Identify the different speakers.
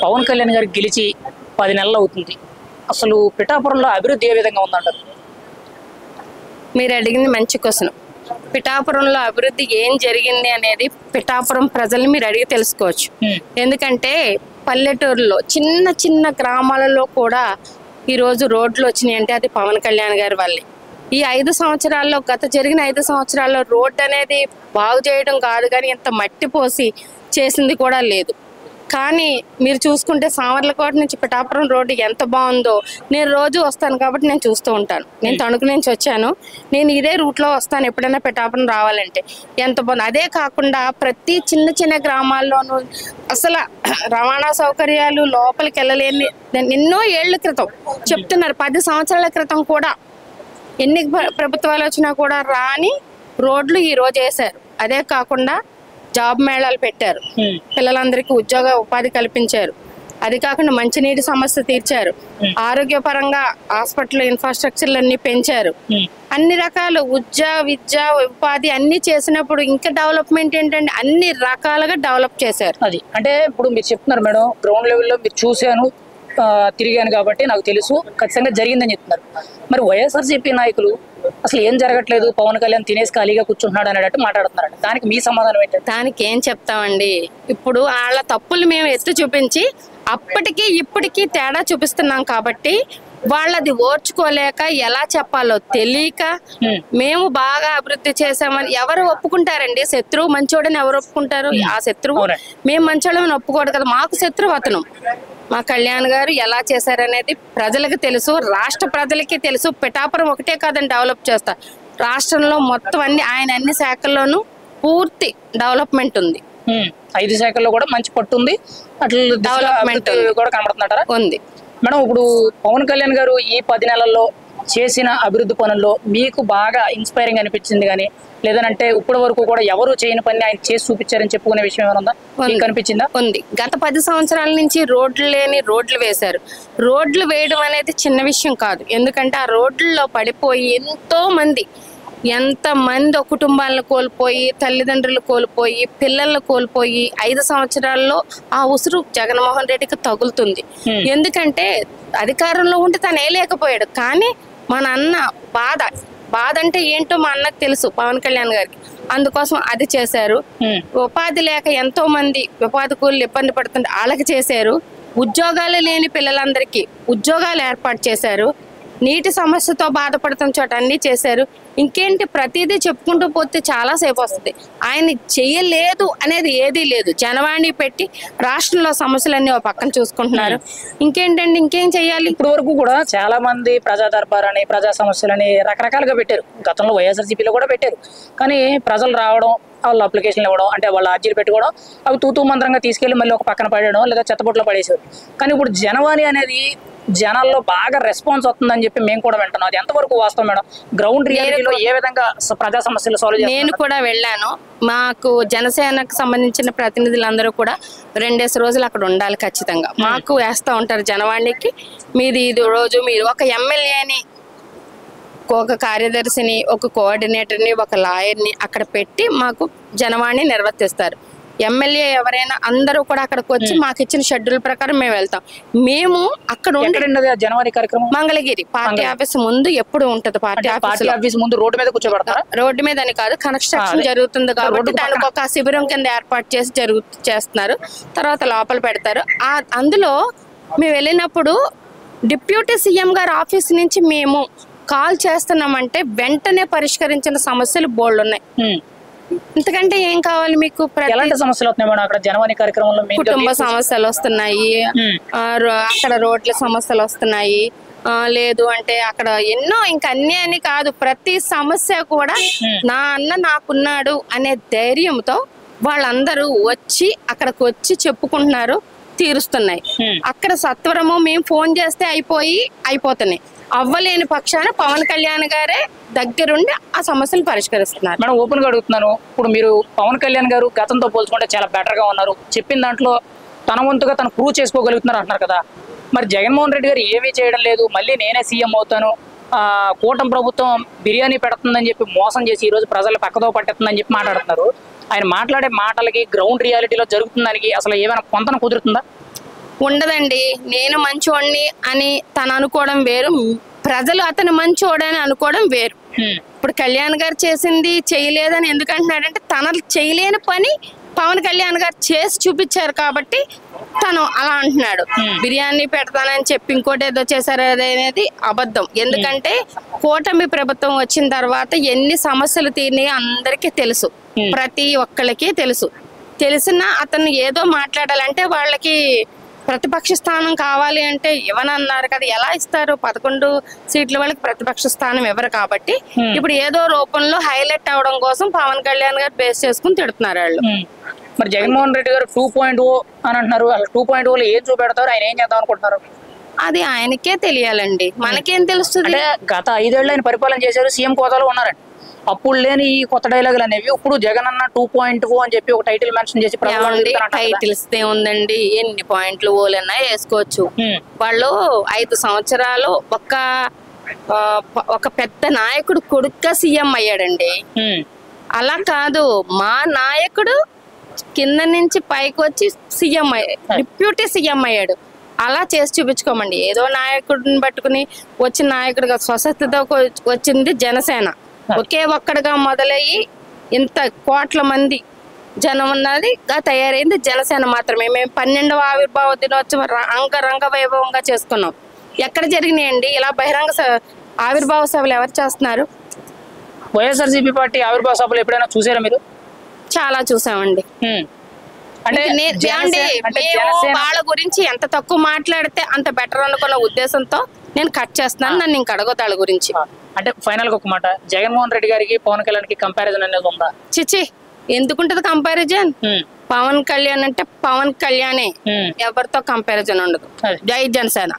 Speaker 1: పవన్ కళ్యాణ్ గారు గెలిచి 10 నెలలు అవుతుంది. అసలు పిఠాపురంలో అభివృద్ధి ఏ విధంగా ఉందంటారు?
Speaker 2: మీరు అడిగింది మంచి క్వశ్చన్. పిఠాపురంలో అభివృద్ధి ఏం జరిగింది అనేది పిఠాపురం ప్రజల్ని మీరు అడిగి తెలుసుకోవచ్చు. ఎందుకంటే పల్లెటూరులో చిన్న చిన్న గ్రామాలలో కూడా ఈరోజు రోడ్లు వచ్చినాయి అంటే అది పవన్ కళ్యాణ్ గారి వల్లే. ఈ 5 సంవత్సరాల్లో జరిగిన 5 సంవత్సరాల్లో రోడ్డు అనేది బాగు చేయడం కాదు కానీ ఇంత మట్టి పోసి చేసింది కూడా లేదు. కానీ మీరు చూసుకుంటే సామర్లకోట నుంచి పిఠాపురం రోడ్డు ఎంత బాగుందో, నేను రోజు వస్తాను కాబట్టి నేను చూస్తూ ఉంటాను. నేను తణుకు నుంచి వచ్చాను, నేను ఇదే రూట్లో వస్తాను ఎప్పుడైనా పిఠాపురం రావాలంటే. ఎంత బాగుంది. అదే కాకుండా ప్రతి చిన్న చిన్న గ్రామాల్లోనూ అసలు రవాణా సౌకర్యాలు లోపలికి వెళ్ళలేని ఎన్నో ఏళ్ల క్రితం చెప్తున్నారు, 10 సంవత్సరాల క్రితం కూడా ఎన్ని ప్రభుత్వాలు వచ్చినా కూడా రాని రోడ్లు ఈ రోజు వేశారు. అదే కాకుండా జాబ్ మేళాలు పెట్టారు, పిల్లలందరికీ ఉద్యోగ ఉపాధి కల్పించారు. అది కాకుండా మంచినీటి సమస్య తీర్చారు, ఆరోగ్యపరంగా హాస్పిటల్ ఇన్ఫ్రాస్ట్రక్చర్లు అన్ని పెంచారు. అన్ని రకాల విద్య ఉపాధి అన్ని చేసినప్పుడు ఇంకా డెవలప్మెంట్ ఏంటంటే అన్ని రకాలుగా డెవలప్ చేశారు.
Speaker 1: అది అంటే ఇప్పుడు మీరు చెప్తున్నారు మేడం, గ్రౌండ్ లెవెల్లో మీరు చూశాను, తిరిగాను కాబట్టి నాకు తెలుసు, ఖచ్చితంగా జరిగిందని చెప్తున్నారు. మరి వైఎస్ఆర్సీపీ నాయకులు అసలు ఏం జరగట్లేదు, పవన్ కళ్యాణ్ తినేసి ఖాళీగా కూర్చుంటున్నాడు అనేటట్టు మాట్లాడుతున్నారంట. దానికి మీ సమాధానం ఏంటంటే?
Speaker 2: దానికి ఏం చెప్తామండి, ఇప్పుడు వాళ్ళ తప్పులు మేము ఎత్తి చూపించి అప్పటికి ఇప్పటికీ తేడా చూపిస్తున్నాం కాబట్టి వాళ్ళది ఓర్చుకోలేక ఎలా చెప్పాలో తెలియక మేము బాగా అభివృద్ధి చేసామని ఎవరు ఒప్పుకుంటారండి? శత్రువు మంచోడని ఎవరు ఒప్పుకుంటారు? ఆ శత్రువు మేము మంచోళ్ళని ఒప్పుకోడు కదా. మాకు శత్రువు అతను. మా కళ్యాణ్ గారు ఎలా చేశారనేది ప్రజలకు తెలుసు, రాష్ట్ర ప్రజలకి తెలుసు. పిఠాపురం ఒకటే కాదని డెవలప్ చేస్తా, రాష్ట్రంలో మొత్తం ఆయన అన్ని శాఖల్లోనూ పూర్తి డెవలప్మెంట్ ఉంది.
Speaker 1: 5 శాఖల్లో కూడా మంచి పట్టు ఉంది, అట్లా డెవలప్మెంట్ కూడా కనబడుతుంటారా?
Speaker 2: ఉంది
Speaker 1: మేడం. ఇప్పుడు పవన్ కళ్యాణ్ గారు ఈ 10 నెలల్లో చేసిన అభివృద్ధి పనుల్లో మీకు బాగా ఇన్స్పైరింగ్ అనిపించింది కానీ, లేదంటే ఇప్పటి వరకు కూడా ఎవరు చేయని పని ఆయన చేసి చూపించారని చెప్పుకునే విషయం ఏమైనా ఉందా? మీకు అనిపించిందా?
Speaker 2: ఉంది. గత 10 సంవత్సరాల నుంచి రోడ్లు లేని రోడ్లు వేశారు. రోడ్లు వేయడం అనేది చిన్న విషయం కాదు. ఎందుకంటే ఆ రోడ్లలో పడిపోయి ఎంతమంది ఒక కుటుంబాలను కోల్పోయి, తల్లిదండ్రులు కోల్పోయి, పిల్లలను కోల్పోయి 5 సంవత్సరాల్లో ఆ ఉసురు జగన్మోహన్ రెడ్డికి తగులుతుంది. ఎందుకంటే అధికారంలో ఉంటే తను వేయలేకపోయాడు. కానీ మన అన్న బాధ అంటే ఏంటో మా అన్నకు తెలుసు, పవన్ కళ్యాణ్ గారికి. అందుకోసం అది చేశారు. ఉపాధి లేక ఎంతో మంది ఉపాధి కూలీలు ఇబ్బంది పడుతుంటే వాళ్ళకి చేశారు. ఉద్యోగాలు లేని పిల్లలందరికీ ఉద్యోగాలు ఏర్పాటు చేశారు. నీటి సమస్యతో బాధపడుతున్న చోట అన్ని చేశారు. ఇంకేంటి, ప్రతిదీ చెప్పుకుంటూ పోతే చాలాసేపు వస్తుంది. ఆయన చెయ్యలేదు అనేది ఏదీ లేదు. జనవాణి పెట్టి రాష్ట్రంలో సమస్యలన్నీ ఒక పక్కన చూసుకుంటున్నారు. ఇంకేంటండి, ఇంకేం చెయ్యాలి?
Speaker 1: ఇప్పటి వరకు కూడా చాలా మంది ప్రజా దర్బార్ అని, ప్రజా సమస్యలని రకరకాలుగా పెట్టారు. గతంలో వైఎస్ఆర్సీపీలో కూడా పెట్టారు. కానీ ప్రజలు రావడం, వాళ్ళు అప్లికేషన్లు ఇవ్వడం, అంటే వాళ్ళ అర్జీలు పెట్టుకోవడం, అవి తూతూ మంత్రంగా తీసుకెళ్లి మళ్ళీ ఒక పక్కన పడేయడం, లేదా చెత్తబొట్లో పడేసారు. కానీ ఇప్పుడు జనవాణి అనేది జనాల్లో బాగా రెస్పాన్స్ వస్తుందని చెప్పి మేము కూడా వింటున్నాం. అది ఎంతవరకు వాస్తవం మేడం? గ్రౌండ్ రియాలిటీలో ఏ విధంగా ప్రజా సమస్యలు సాల్వ్ చేస్తారు?
Speaker 2: నేను కూడా వెళ్ళాను. మాకు జనసేనకు సంబంధించిన ప్రతినిధులందరూ కూడా 2 రోజులు అక్కడ ఉండాలి ఖచ్చితంగా. మాకు వేస్తూ ఉంటారు జనవాణికి. మీది రోజు మీరు ఒక ఎమ్మెల్యేని, ఒక కార్యదర్శిని, ఒక కోఆర్డినేటర్ని, ఒక లాయర్ని అక్కడ పెట్టి మాకు జనవాణి నిర్వర్తిస్తారు. ఎమ్మెల్యే ఎవరైనా అందరూ కూడా అక్కడికి వచ్చి మాకు ఇచ్చిన షెడ్యూల్ ప్రకారం మేము వెళ్తాం. మేము అక్కడ
Speaker 1: జనవరి కార్యక్రమం
Speaker 2: మంగళగిరి పార్టీ ఆఫీస్ ముందు ఎప్పుడు ఉంటది. పార్టీ
Speaker 1: ఆఫీస్ ముందు రోడ్డు మీద కూర్చోబెడతారు.
Speaker 2: రోడ్డు మీద అని కాదు, కన్స్ట్రక్షన్ జరుగుతుంది కాబట్టి దానికి ఒక శిబిరం కింద ఏర్పాటు చేస్తున్నారు. తర్వాత లోపల పెడతారు. అందులో మేము వెళ్ళినప్పుడు డిప్యూటీ సీఎం గారి ఆఫీస్ నుంచి మేము కాల్ చేస్తున్నామంటే వెంటనే పరిష్కరించిన సమస్యలు బోల్డ్ ఉన్నాయి. ఇంతకంటే ఏం కావాలి మీకు?
Speaker 1: ఎలాంటి సమస్యలు వస్తున్నాయి మేడం అక్కడ జనవాణి కార్యక్రమంలో?
Speaker 2: కుటుంబ సమస్యలు వస్తున్నాయి, అక్కడ రోడ్ల సమస్యలు వస్తున్నాయి, లేదు అంటే అక్కడ ఎన్నో, ఇంకా అన్ని అని కాదు, ప్రతి సమస్య కూడా నా అన్న నాకున్నాడు అనే ధైర్యంతో వాళ్ళందరూ వచ్చి అక్కడికి వచ్చి చెప్పుకుంటున్నారు, తీరుస్తున్నాయి. అక్కడ సత్వరము మేము ఫోన్ చేస్తే అయిపోతున్నాయి. అవ్వలేని పక్షాన పవన్ కళ్యాణ్ గారే దగ్గరుండి ఆ సమస్యలు పరిష్కరిస్తున్నారు.
Speaker 1: మేడం, ఓపెన్ గా అడుగుతున్నాను, ఇప్పుడు మీరు పవన్ కళ్యాణ్ గారు గతంతో పోల్చుకుంటే చాలా బెటర్ గా ఉన్నారు, చెప్పిన దాంట్లో తన వంతుగా తను ప్రూవ్ చేసుకోగలుగుతున్నారు అంటున్నారు కదా. మరి జగన్మోహన్ రెడ్డి గారు ఏమీ చేయడం లేదు, మళ్ళీ నేనే సీఎం అవుతాను, కూటమి ప్రభుత్వం బిర్యానీ పెడుతుందని చెప్పి మోసం చేసి ఈ రోజు ప్రజలు పక్కదో పట్టేస్తుందని చెప్పి మాట్లాడుతున్నారు. ఆయన మాట్లాడే మాటలకి గ్రౌండ్ రియాలిటీలో జరుగుతుందానికి అసలు ఏమైనా పొంతన కుదురుతుందా?
Speaker 2: ఉండదండి. నేను మంచోడిని అని తను అనుకోవడం వేరు, ప్రజలు అతను మంచోడని అనుకోవడం వేరు. ఇప్పుడు కళ్యాణ్ గారు చేసింది చేయలేదని ఎందుకు అంటున్నాడంటే తన చేయలేని పని పవన్ కళ్యాణ్ గారు చేసి చూపించారు కాబట్టి తను అలా అంటున్నాడు. బిర్యానీ పెడతానని చెప్పి ఇంకోటి ఏదో చేశారు అనేది అబద్ధం. ఎందుకంటే కూటమి ప్రభుత్వం వచ్చిన తర్వాత ఎన్ని సమస్యలు తీరినాయో అందరికీ తెలుసు, ప్రతి ఒక్కళ్ళకి తెలుసు. తెలిసినా అతను ఏదో మాట్లాడాలంటే వాళ్ళకి ప్రతిపక్ష స్థానం కావాలి అంటే ఇవ్వనన్నారు కదా, ఎలా ఇస్తారు? 11 సీట్ల వాళ్ళకి ప్రతిపక్ష స్థానం ఇవ్వరు కాబట్టి ఇప్పుడు ఏదో రూపంలో హైలైట్ అవడం కోసం పవన్ కళ్యాణ్ గారు బేస్ చేసుకుని తిడుతున్నారు వాళ్ళు.
Speaker 1: మరి జగన్మోహన్ రెడ్డి గారు 2.0 అని అంటున్నారు. అసలు 2.0లో ఏం చూపెడతారు, ఆయన ఏం చేద్దాం అనుకుంటున్నారు?
Speaker 2: అది ఆయనకే తెలియాలండి, మనకేం తెలుస్తుంది?
Speaker 1: అంటే గత 5 ఏళ్ళు ఆయన పరిపాలన చేశారు, సీఎం హోదాలో ఉన్నారండి. అప్పుడు లేని ఈ కొత్త డైలాగులు అనేవి ఇప్పుడు జగన్ అన్న 2.0 అని చెప్పి ఒక టైటిల్ మెన్షన్ చేసి
Speaker 2: టైటిల్స్ ఉందండి, ఎన్ని పాయింట్లు ఓలన్నా వేసుకోవచ్చు. వాళ్ళు 5 సంవత్సరాలు ఒక పెద్ద నాయకుడు కొడుక్క సీఎం అయ్యాడండి. అలా కాదు, మా నాయకుడు కింద నుంచి పైకి వచ్చి సీఎం డిప్యూటీ సీఎం అయ్యాడు. అలా చేసి చూపించుకోమండి. ఏదో నాయకుడిని పట్టుకుని వచ్చిన నాయకుడిగా స్వశక్తితో వచ్చింది జనసేన. ఒకే ఒక్కడిగా మొదలయ్యి ఇంత కోట్ల మంది జనం ఉన్నదిగా తయారైంది జనసేన మాత్రమే. మేము 12వ ఆవిర్భావ దినోత్సవం అంగరంగ వైభవంగా చేసుకున్నాం. ఎక్కడ జరిగినాయండి ఇలా బహిరంగ ఆవిర్భావ సభలు? ఎవరు చేస్తున్నారు?
Speaker 1: వైఎస్ఆర్సీపీ పార్టీ ఆవిర్భావ సభలు ఎప్పుడైనా చూసారా మీరు?
Speaker 2: చాలా చూసామండి. అంటే వాళ్ళ గురించి ఎంత తక్కువ మాట్లాడితే అంత బెటర్ అనుకున్న ఉద్దేశంతో నేను కట్ చేస్తున్నాను. నన్ను ఇంక అడగొద్దు వాళ్ళ గురించి.
Speaker 1: అంటే ఫైనల్ గా ఒక మాట, జగన్మోహన్ రెడ్డి గారికి పవన్ కళ్యాణ్ కి కంపారిజన్ అనేది ఉందా?
Speaker 2: చిచి, ఎందుకుంటది కంపారిజన్? పవన్ కళ్యాణ్ అంటే పవన్ కళ్యాణే, ఎవరితో కంపారిజన్ ఉండదు. జై జనసేన.